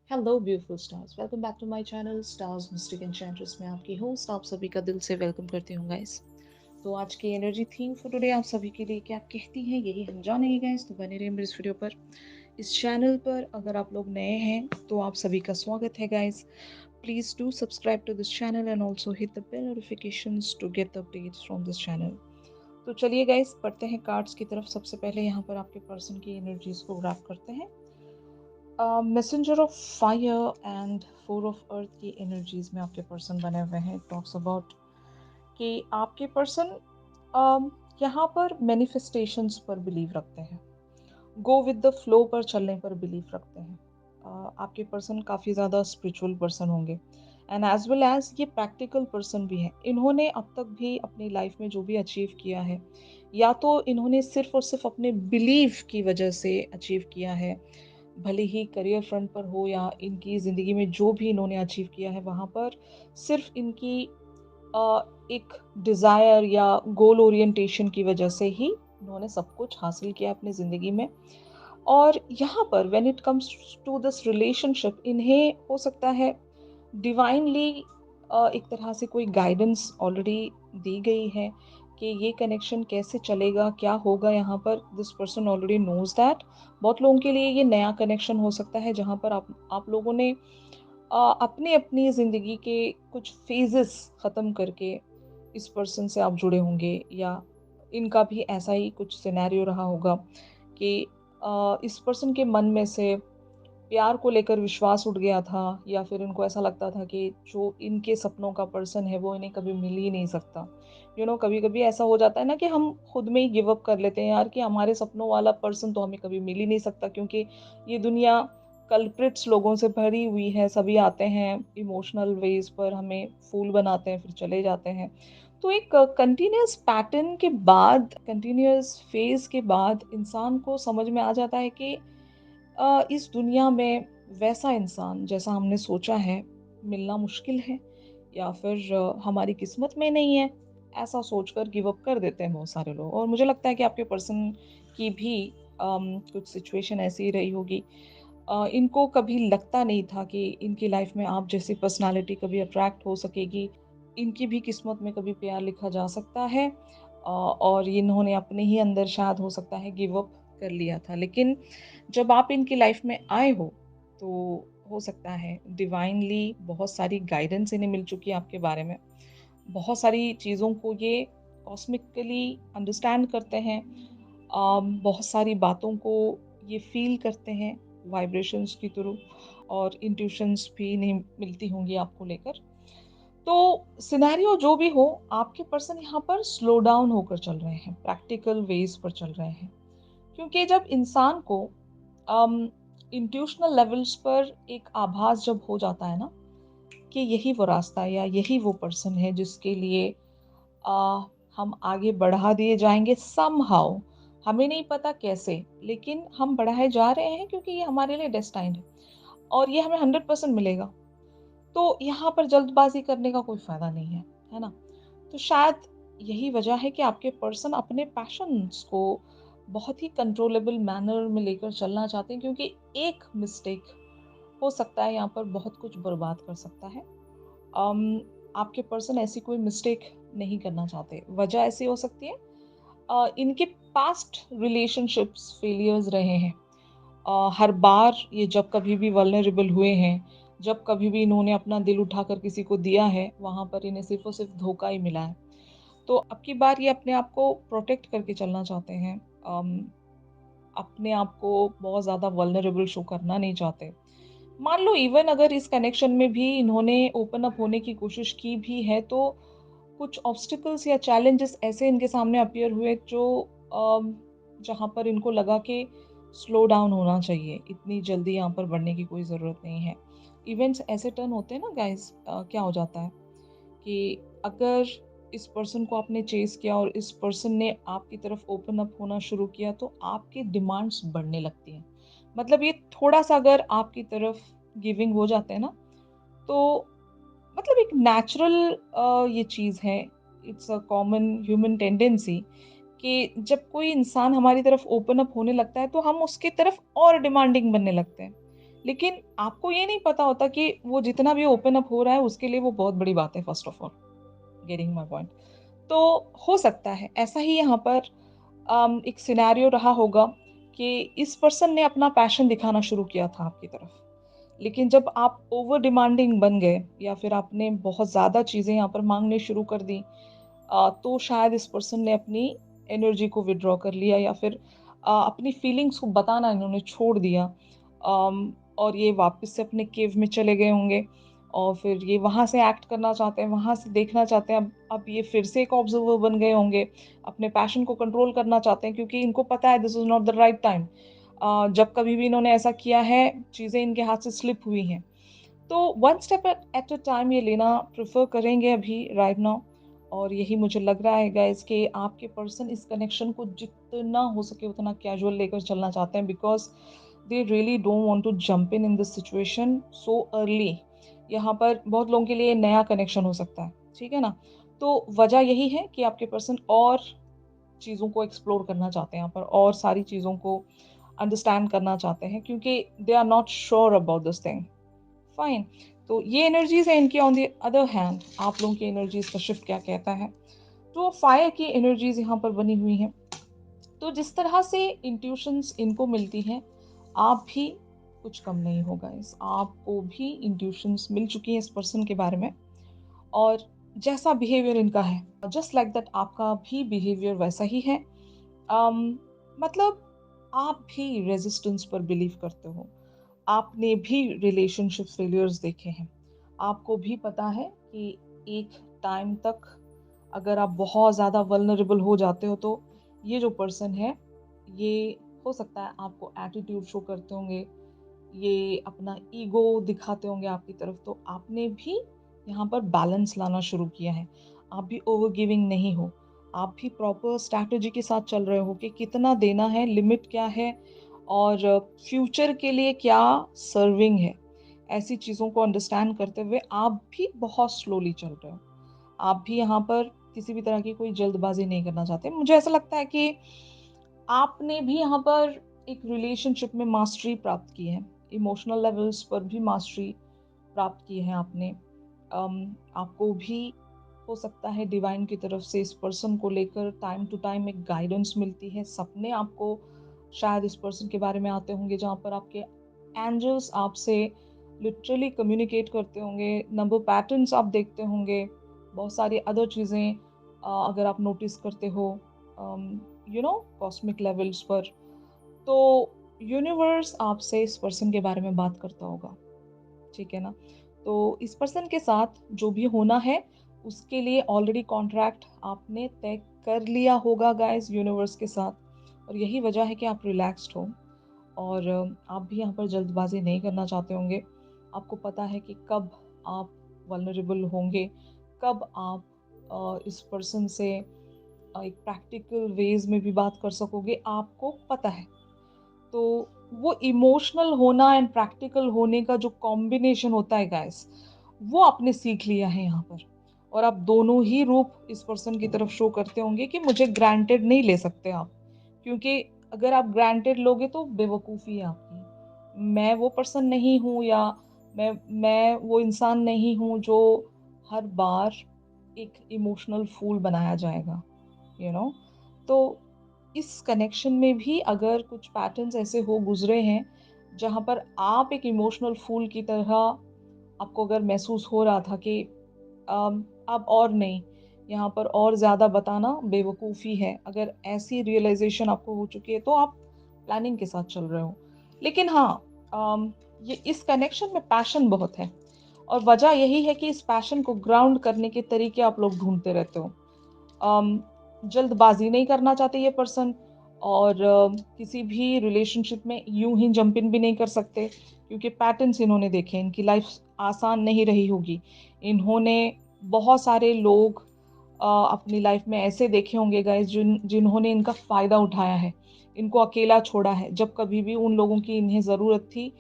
Hello beautiful stars, welcome back to my channel stars mystic enchantress में आपकी host आप सभी का दिल से वेलकम करती हूँ गाइस। तो आज की एनर्जी थीम फॉर टुडे आप सभी के लिए क्या कहती हैं यही हम जानेंगे गाइस। तो बने रहिए मेरे इस वीडियो पर। इस चैनल पर अगर आप लोग नए हैं तो आप सभी का स्वागत है guys. Please do subscribe to this channel and also hit the bell notifications to get the updates from this channel. तो चलिए गाइस पढ़ते हैं कार्ड्स की तरफ। सबसे पहले यहाँ पर आपके पर्सन की एनर्जीज को ग्रैप करते हैं। Messenger of fire and four of earth की एनर्जीज में आपके पर्सन बने हुए हैं। टॉक्स अबाउट कि आपके पर्सन यहाँ पर मैनिफेस्टेशंस पर बिलीव रखते हैं, गो विद द फ्लो पर चलने पर बिलीव रखते हैं। आपके पर्सन काफ़ी ज़्यादा स्पिरिचुअल पर्सन होंगे एंड एज वेल एज ये प्रैक्टिकल पर्सन भी है। इन्होंने अब तक भी अपनी लाइफ में जो भी अचीव किया है या तो इन्होंने सिर्फ और सिर्फ अपने बिलीव की वजह से अचीव किया है, भले ही करियर फ्रंट पर हो या इनकी ज़िंदगी में जो भी इन्होंने अचीव किया है वहाँ पर सिर्फ इनकी एक डिज़ायर या गोल ओरिएंटेशन की वजह से ही इन्होंने सब कुछ हासिल किया अपनी ज़िंदगी में। और यहाँ पर when it comes to this relationship इन्हें हो सकता है डिवाइनली एक तरह से कोई गाइडेंस ऑलरेडी दी गई है कि ये कनेक्शन कैसे चलेगा, क्या होगा। यहाँ पर this person already knows that. बहुत लोगों के लिए ये नया कनेक्शन हो सकता है जहाँ पर आप लोगों ने अपनी अपनी ज़िंदगी के कुछ फेजेस ख़त्म करके इस पर्सन से आप जुड़े होंगे, या इनका भी ऐसा ही कुछ सिनेरियो रहा होगा कि इस पर्सन के मन में से प्यार को लेकर विश्वास उठ गया था, या फिर इनको ऐसा लगता था कि जो इनके सपनों का पर्सन है वो इन्हें कभी मिल ही नहीं सकता। कभी कभी ऐसा हो जाता है ना कि हम खुद में ही गिव अप कर लेते हैं यार, कि हमारे सपनों वाला पर्सन तो हमें कभी मिल ही नहीं सकता, क्योंकि ये दुनिया कल्प्रिट्स लोगों से भरी हुई है। सभी आते हैं इमोशनल वेज पर, हमें फूल बनाते हैं फिर चले जाते हैं। तो एक कंटिन्यूअस पैटर्न के बाद, कंटिन्यूअस फेज के बाद इंसान को समझ में आ जाता है कि इस दुनिया में वैसा इंसान जैसा हमने सोचा है मिलना मुश्किल है, या फिर हमारी किस्मत में नहीं है। ऐसा सोचकर गिव अप कर देते हैं बहुत सारे लोग। और मुझे लगता है कि आपके पर्सन की भी कुछ सिचुएशन ऐसी ही रही होगी। इनको कभी लगता नहीं था कि इनकी लाइफ में आप जैसी पर्सनालिटी कभी अट्रैक्ट हो सकेगी। इनकी भी किस्मत में कभी प्यार लिखा जा सकता है। और इन्होंने अपने ही अंदर शायद हो सकता है गिव अप कर लिया था। लेकिन जब आप इनकी लाइफ में आए हो तो हो सकता है डिवाइनली बहुत सारी गाइडेंस इन्हें मिल चुकी है आपके बारे में। बहुत सारी चीज़ों को ये कॉस्मिकली अंडरस्टैंड करते हैं। बहुत सारी बातों को ये फील करते हैं वाइब्रेशंस के थ्रू, और इंट्यूशंस भी इन्हें मिलती होंगी आपको लेकर। तो सिनेरियो जो भी हो, आपके पर्सन यहाँ पर स्लो डाउन होकर चल रहे हैं, प्रैक्टिकल वेज पर चल रहे हैं। क्योंकि जब इंसान को इंट्यूशनल लेवल्स पर एक आभास जब हो जाता है ना कि यही वो रास्ता है या यही वो पर्सन है जिसके लिए आ, हम आगे बढ़ा दिए जाएंगे समहाउ, हमें नहीं पता कैसे, लेकिन हम बढ़ाए जा रहे हैं क्योंकि ये हमारे लिए डेस्टाइंड है और ये हमें 100% मिलेगा। तो यहाँ पर जल्दबाजी करने का कोई फायदा नहीं है, है ना। तो शायद यही वजह है कि आपके पर्सन अपने पैशंस को बहुत ही कंट्रोलेबल मैनर में लेकर चलना चाहते हैं, क्योंकि एक मिस्टेक हो सकता है यहाँ पर बहुत कुछ बर्बाद कर सकता है। आपके पर्सन ऐसी कोई मिस्टेक नहीं करना चाहते। वजह ऐसी हो सकती है इनके पास्ट रिलेशनशिप्स फेलियर्स रहे हैं। हर बार ये जब कभी भी वल्नरेबल हुए हैं, जब कभी भी इन्होंने अपना दिल उठाकर किसी को दिया है, वहाँ पर इन्हें सिर्फ और सिर्फ धोखा ही मिला है। तो अब की बार ये अपने आप को प्रोटेक्ट करके चलना चाहते हैं। अपने आप को बहुत ज़्यादा वल्नरेबल शो करना नहीं चाहते। मान लो इवन अगर इस कनेक्शन में भी इन्होंने ओपन अप होने की कोशिश की भी है, तो कुछ ऑब्स्टिकल्स या चैलेंजेस ऐसे इनके सामने अपीयर हुए जो जहाँ पर इनको लगा कि स्लो डाउन होना चाहिए, इतनी जल्दी यहाँ पर बढ़ने की कोई ज़रूरत नहीं है। इवेंट्स ऐसे टर्न होते हैं ना गाइस। क्या हो जाता है कि अगर इस पर्सन को आपने चेस किया और इस पर्सन ने आपकी तरफ ओपन अप होना शुरू किया, तो आपकी डिमांड्स बढ़ने लगती हैं। मतलब ये थोड़ा सा अगर आपकी तरफ गिविंग हो जाते हैं ना, तो मतलब एक नेचुरल ये चीज़ है। It's a common human tendency कि जब कोई इंसान हमारी तरफ ओपन अप होने लगता है तो हम उसकी तरफ और डिमांडिंग बनने लगते हैं। लेकिन आपको ये नहीं पता होता कि वो जितना भी ओपन अप हो रहा है उसके लिए वो बहुत बड़ी बात है first of all. Getting my point? तो हो सकता है ऐसा ही यहाँ पर एक सिनेरियो रहा होगा कि इस पर्सन ने अपना पैशन दिखाना शुरू किया था आपकी तरफ। लेकिन जब आप ओवर डिमांडिंग बन गए या फिर आपने बहुत ज़्यादा चीज़ें यहाँ पर माँगनी शुरू कर दी, तो शायद इस पर्सन ने अपनी एनर्जी को विथड्रॉ कर लिया या फिर अपनी फीलिंग्स को बताना इन्होंने छोड़ दिया। और ये वापस से अपने केव में चले गए होंगे और फिर ये वहाँ से एक्ट करना चाहते हैं, वहाँ से देखना चाहते हैं। अब ये फिर से एक ऑब्जर्वर बन गए होंगे, अपने पैशन को कंट्रोल करना चाहते हैं क्योंकि इनको पता है this is not the right time. जब कभी भी इन्होंने ऐसा किया है, चीज़ें इनके हाथ से स्लिप हुई हैं। तो one step at a time ये लेना प्रेफ़र करेंगे अभी राइट नाउ। और यही मुझे लग रहा है गाइज़ कि आपके पर्सन इस कनेक्शन को जितना हो सके उतना कैजुअल लेकर चलना चाहते हैं because they really don't want to jump in this situation so early. यहाँ पर बहुत लोगों के लिए नया कनेक्शन हो सकता है, ठीक है ना? तो वजह यही है कि आपके पर्सन और चीज़ों को एक्सप्लोर करना चाहते हैं यहाँ पर और सारी चीज़ों को अंडरस्टैंड करना चाहते हैं क्योंकि they are not sure about this thing. Fine. तो ये एनर्जीज़ है इनकी। ऑन द अदर हैंड आप लोगों की एनर्जीज़ का शिफ्ट क्या कहता है? तो फायर की एनर्जीज़ यहाँ पर बनी हुई हैं। तो जिस तरह से इंट्यूशंस इनको मिलती हैं, आप भी कुछ कम नहीं हो गाइस। आपको भी इंट्यूशंस मिल चुकी हैं इस पर्सन के बारे में और जैसा बिहेवियर इनका है, जस्ट लाइक दैट आपका भी बिहेवियर वैसा ही है। अम, मतलब आप भी रेजिस्टेंस पर बिलीव करते हो। आपने भी रिलेशनशिप फेलियर्स देखे हैं। आपको भी पता है कि एक टाइम तक अगर आप बहुत ज़्यादा वल्नरेबल हो जाते हो तो ये जो पर्सन है, ये हो सकता है आपको एटीट्यूड शो करते होंगे, ये अपना ईगो दिखाते होंगे आपकी तरफ। तो आपने भी यहाँ पर बैलेंस लाना शुरू किया है। आप भी ओवर गिविंग नहीं हो। आप भी प्रॉपर स्ट्रैटेजी के साथ चल रहे हो कि कितना देना है, लिमिट क्या है और फ्यूचर के लिए क्या सर्विंग है। ऐसी चीज़ों को अंडरस्टैंड करते हुए आप भी बहुत स्लोली चल रहे हो। आप भी यहाँ पर किसी भी तरह की कोई जल्दबाज़ी नहीं करना चाहते। मुझे ऐसा लगता है कि आपने भी यहाँ पर एक रिलेशनशिप में मास्टरी प्राप्त की है। इमोशनल लेवल्स पर भी मास्टरी प्राप्त की है आपने। आपको भी हो सकता है डिवाइन की तरफ से इस पर्सन को लेकर टाइम टू टाइम एक गाइडेंस मिलती है। सपने आपको शायद इस पर्सन के बारे में आते होंगे जहाँ पर आपके एंजल्स आपसे लिटरली कम्युनिकेट करते होंगे। नंबर पैटर्न्स आप देखते होंगे। बहुत सारी अदर चीज़ें अगर आप नोटिस करते हो कॉस्मिक लेवल्स पर, तो यूनिवर्स आपसे इस पर्सन के बारे में बात करता होगा, ठीक है ना? तो इस पर्सन के साथ जो भी होना है, उसके लिए ऑलरेडी कॉन्ट्रैक्ट आपने तय कर लिया होगा गाइज़ यूनिवर्स के साथ और यही वजह है कि आप रिलैक्स्ड हो और आप भी यहाँ पर जल्दबाज़ी नहीं करना चाहते होंगे। आपको पता है कि कब आप वल्नरेबल होंगे, कब आप इस पर्सन से एक प्रैक्टिकल वेज़ में भी बात कर सकोगे, आपको पता है। तो वो इमोशनल होना एंड प्रैक्टिकल होने का जो कॉम्बिनेशन होता है गाइस, वो आपने सीख लिया है यहाँ पर। और आप दोनों ही रूप इस पर्सन की तरफ शो करते होंगे कि मुझे ग्रांटेड नहीं ले सकते आप। क्योंकि अगर आप ग्रांटेड लोगे तो बेवकूफ़ी है आपकी। मैं वो पर्सन नहीं हूँ या मैं वो इंसान नहीं हूँ जो हर बार एक इमोशनल फूल बनाया जाएगा, यू नो? तो इस कनेक्शन में भी अगर कुछ पैटर्न्स ऐसे हो गुज़रे हैं, जहाँ पर आप एक इमोशनल फूल की तरह आपको अगर महसूस हो रहा था कि अब और नहीं, यहाँ पर और ज़्यादा बताना बेवकूफ़ी है। अगर ऐसी रियलाइज़ेशन आपको हो चुकी है, तो आप प्लानिंग के साथ चल रहे हो। लेकिन हाँ, ये इस कनेक्शन में पैशन बहुत है और वजह यही है कि इस पैशन को ग्राउंड करने के तरीके आप लोग ढूँढते रहते हो। अम, जल्दबाज़ी नहीं करना चाहते ये पर्सन और किसी भी रिलेशनशिप में यूँ ही जंप इन भी नहीं कर सकते क्योंकि पैटर्न्स इन्होंने देखे हैं, इनकी लाइफ आसान नहीं रही होगी। इन्होंने बहुत सारे लोग अपनी लाइफ में ऐसे देखे होंगे गाइस जिन्होंने इनका फ़ायदा उठाया है, इनको अकेला छोड़ा है। जब कभी भी उन लोगों की इन्हें ज़रूरत थी,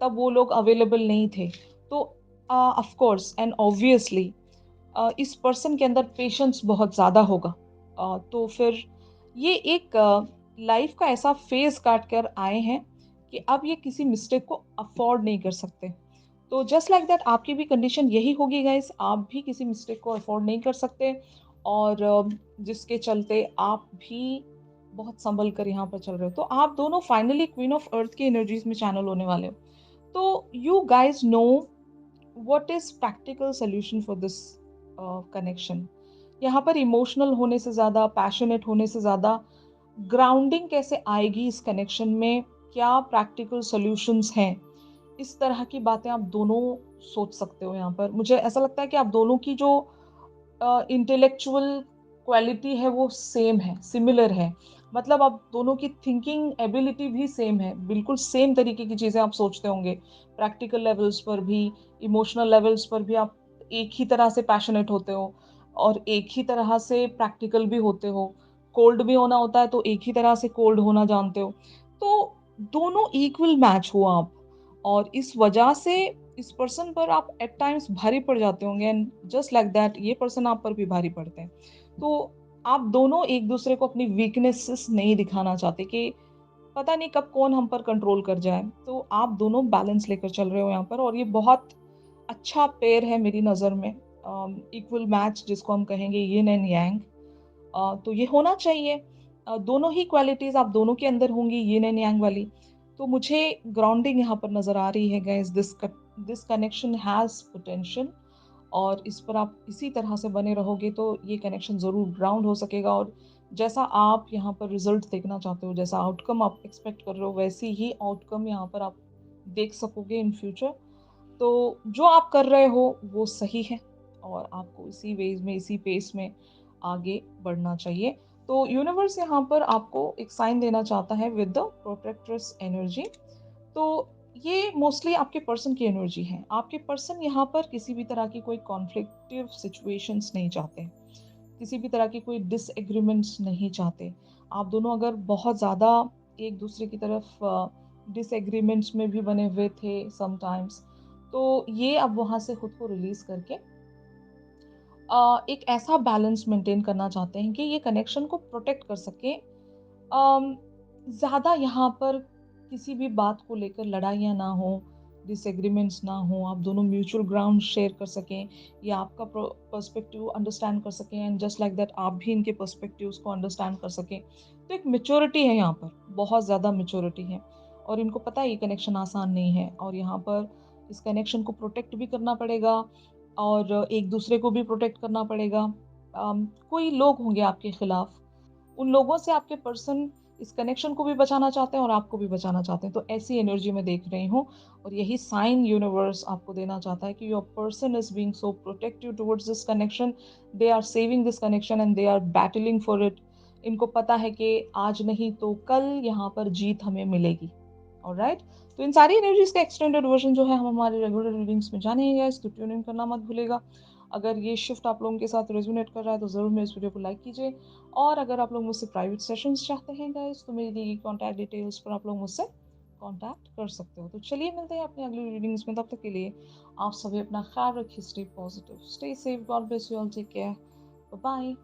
तब वो लोग अवेलेबल नहीं थे। तो ऑफ़ कोर्स एंड ऑब्वियसली इस पर्सन के अंदर पेशेंस बहुत ज़्यादा होगा। तो फिर ये एक लाइफ का ऐसा फ़ेज़ काट कर आए हैं कि अब ये किसी मिस्टेक को अफोर्ड नहीं कर सकते। तो जस्ट लाइक दैट आपकी भी कंडीशन यही होगी गाइस, आप भी किसी मिस्टेक को अफोर्ड नहीं कर सकते और जिसके चलते आप भी बहुत संभल कर यहाँ पर चल रहे हो। तो आप दोनों फाइनली क्वीन ऑफ अर्थ की एनर्जीज में चैनल होने वाले हो। तो you guys know what is practical solution for this connection. यहाँ पर इमोशनल होने से ज़्यादा, पैशनेट होने से ज़्यादा ग्राउंडिंग कैसे आएगी इस कनेक्शन में, क्या प्रैक्टिकल सॉल्यूशंस हैं, इस तरह की बातें आप दोनों सोच सकते हो यहाँ पर। मुझे ऐसा लगता है कि आप दोनों की जो इंटेलेक्चुअल क्वालिटी है वो सेम है, सिमिलर है। मतलब आप दोनों की थिंकिंग एबिलिटी भी सेम है, बिल्कुल सेम तरीके की चीज़ें आप सोचते होंगे। प्रैक्टिकल लेवल्स पर भी, इमोशनल लेवल्स पर भी आप एक ही तरह से पैशनेट होते हो और एक ही तरह से प्रैक्टिकल भी होते हो। कोल्ड भी होना होता है तो एक ही तरह से कोल्ड होना जानते हो। तो दोनों इक्वल मैच हो आप, और इस वजह से इस पर्सन पर आप एट टाइम्स भारी पड़ जाते होंगे एंड जस्ट लाइक दैट ये पर्सन आप पर भी भारी पड़ते हैं। तो आप दोनों एक दूसरे को अपनी वीकनेसेस नहीं दिखाना चाहते कि पता नहीं कब कौन हम पर कंट्रोल कर जाए। तो आप दोनों बैलेंस लेकर चल रहे हो यहाँ पर, और ये बहुत अच्छा पेयर है मेरी नज़र में। इक्वल मैच जिसको हम कहेंगे, यिन एंड यांग। तो ये होना चाहिए। दोनों ही क्वालिटीज़ आप दोनों के अंदर होंगी, यिन एंड यांग वाली। तो मुझे ग्राउंडिंग यहाँ पर नज़र आ रही है guys. This connection has potential, और इस पर आप इसी तरह से बने रहोगे तो ये कनेक्शन ज़रूर ग्राउंड हो सकेगा। और जैसा आप यहाँ पर रिजल्ट देखना चाहते हो, जैसा आउटकम आप एक्सपेक्ट कर रहे हो, वैसी ही आउटकम यहाँ पर आप देख सकोगे इन फ्यूचर। तो जो आप कर रहे हो वो सही है, और आपको इसी वेज में, इसी पेस में आगे बढ़ना चाहिए। तो यूनिवर्स यहाँ पर आपको एक साइन देना चाहता है विद द प्रोटेक्ट्रेस एनर्जी। तो ये मोस्टली आपके पर्सन की एनर्जी है। आपके पर्सन यहाँ पर किसी भी तरह की कोई कॉन्फ्लिक्टिव सिचुएशंस नहीं चाहते, किसी भी तरह की कोई डिसएग्रीमेंट्स नहीं चाहते। आप दोनों अगर बहुत ज़्यादा एक दूसरे की तरफ डिसएग्रीमेंट्स में भी बने हुए थे समटाइम्स, तो ये अब वहाँ से खुद को रिलीज़ करके एक ऐसा बैलेंस मेंटेन करना चाहते हैं कि ये कनेक्शन को प्रोटेक्ट कर सकें। ज़्यादा यहाँ पर किसी भी बात को लेकर लड़ाइयाँ ना हो, डिसएग्रीमेंट्स ना हो, आप दोनों म्यूचुअल ग्राउंड शेयर कर सकें, या आपका पर्सपेक्टिव अंडरस्टैंड कर सकें एंड जस्ट लाइक दैट आप भी इनके पर्सपेक्टिव्स को अंडरस्टैंड कर सकें। तो एक मैच्योरिटी है यहाँ पर, बहुत ज़्यादा मैच्योरिटी है, और इनको पता है ये कनेक्शन आसान नहीं है, और यहाँ पर इस कनेक्शन को प्रोटेक्ट भी करना पड़ेगा और एक दूसरे को भी प्रोटेक्ट करना पड़ेगा। कोई लोग होंगे आपके खिलाफ, उन लोगों से आपके पर्सन इस कनेक्शन को भी बचाना चाहते हैं और आपको भी बचाना चाहते हैं। तो ऐसी एनर्जी मैं देख रही हूँ, और यही साइन यूनिवर्स आपको देना चाहता है कि your person is being so protective towards this connection. They are saving this connection and they are battling for it. इनको पता है कि आज नहीं तो कल यहाँ पर जीत हमें मिलेगी। ऑलराइट। तो इन सारी एनर्जीज का एक्सटेंडेड वर्जन जो है हम हमारे रेगुलर रीडिंग्स में जानेंगे, तो ट्यून इन करना मत भूलेगा। अगर ये शिफ्ट आप लोगों के साथ रेजोनेट कर रहा है तो ज़रूर मेरे इस वीडियो को लाइक कीजिए, और अगर आप लोग मुझसे प्राइवेट सेशंस चाहते हैं गाइस, तो मेरी दी गई कॉन्टैक्ट डिटेल्स पर आप लोग मुझसे कॉन्टैक्ट कर सकते हो। तो चलिए मिलते हैं अपनी अगली रीडिंग्स में, तब तक के लिए आप सभी अपना ख्याल रखिए, stay positive, stay safe, God bless you all, take care, bye bye.